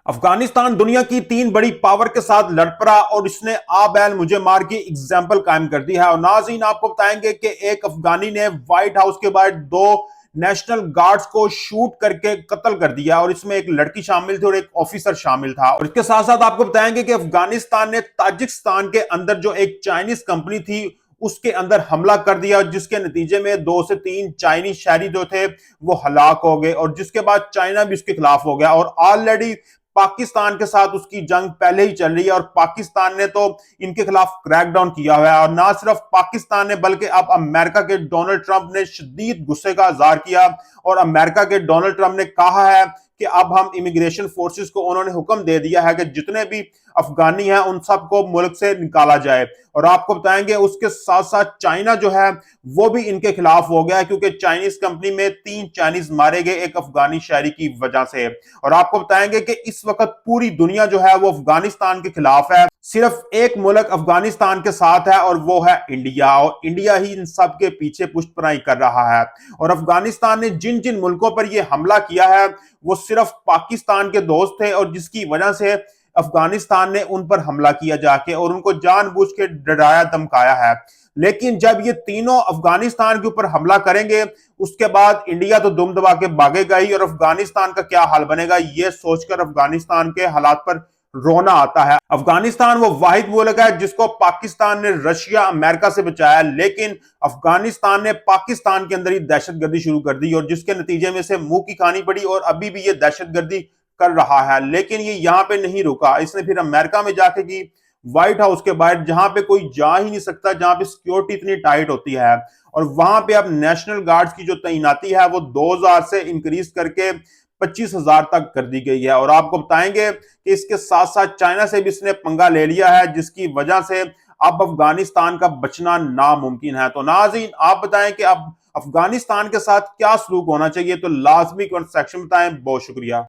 अफगानिस्तान दुनिया की तीन बड़ी पावर के साथ लड़ पड़ा और इसने आ बैल मुझे मार की एग्जाम्पल कायम कर दी है। और नाज़रीन आपको बताएंगे कि एक अफगानी ने व्हाइट हाउस के बाहर दो नेशनल गार्ड्स को शूट करके कत्ल कर दिया और इसमें एक लड़की शामिल थी और एक ऑफिसर शामिल था। और इसके साथ साथ आपको बताएंगे कि अफगानिस्तान ने ताजिकिस्तान के अंदर जो एक चाइनीज कंपनी थी उसके अंदर हमला कर दिया, जिसके नतीजे में 2 से 3 चाइनीज शहरी जो थे वो हलाक हो गए और जिसके बाद चाइना भी उसके खिलाफ हो गया। और ऑलरेडी पाकिस्तान के साथ उसकी जंग पहले ही चल रही है और पाकिस्तान ने तो इनके खिलाफ क्रैकडाउन किया हुआ है। और ना सिर्फ पाकिस्तान ने बल्कि अब अमेरिका के डोनाल्ड ट्रंप ने शदीद गुस्से का इजहार किया और अमेरिका के डोनाल्ड ट्रंप ने कहा है कि अब हम इमिग्रेशन फोर्सेस को उन्होंने हुक्म दे दिया है कि जितने भी अफगानी हैं उन सबको मुल्क से निकाला जाए। और आपको बताएंगे उसके साथ साथ चाइना जो है वो भी इनके खिलाफ हो गया क्योंकि चाइनीज कंपनी में 3 चाइनीज मारे गए एक अफगानी शहरी की वजह से। और आपको बताएंगे कि इस वक्त पूरी दुनिया जो है वो अफगानिस्तान के खिलाफ है, सिर्फ एक मुल्क अफगानिस्तान के साथ है और वो है इंडिया। और इंडिया ही इन सब के पीछे पुष्टपनाही कर रहा है। और अफगानिस्तान ने जिन जिन मुल्कों पर यह हमला किया है वो सिर्फ पाकिस्तान के दोस्त थे और जिसकी वजह से अफगानिस्तान ने उन पर हमला किया जाके और उनको जानबूझ के डराया धमकाया है। लेकिन जब ये तीनों अफगानिस्तान के ऊपर हमला करेंगे उसके बाद इंडिया तो दुम दबा के भागेगा ही और अफगानिस्तान का क्या हाल बनेगा ये सोचकर अफगानिस्तान के हालात पर रोना आता है। अफगानिस्तान वो वाहिद मुल्क है जिसको पाकिस्तान ने रशिया अमेरिका से बचाया, लेकिन अफगानिस्तान ने पाकिस्तान के अंदर ही दहशतगर्दी शुरू कर दी और जिसके नतीजे में से मुंह की खानी पड़ी और अभी भी ये दहशतगर्दी कर रहा है। लेकिन ये यहां पे नहीं रुका, इसने फिर अमेरिका में जाके की व्हाइट हाउस के बाहर जहां पे कोई जा ही नहीं सकता, जहां पे सिक्योरिटी इतनी टाइट होती है। और वहां पे अब नेशनल गार्ड्स की जो तैनाती है वो 2000 से इंक्रीज करके 25,000 तक कर दी गई है। और आपको बताएंगे कि इसके साथ साथ चाइना से भी इसने पंगा ले लिया है जिसकी वजह से अब अफगानिस्तान का बचना नामुमकिन है। तो नाज़रीन आप बताएं कि अब अफगानिस्तान के साथ क्या सलूक होना चाहिए, तो लाजमी कमेंट सेक्शन में बताएं। बहुत शुक्रिया।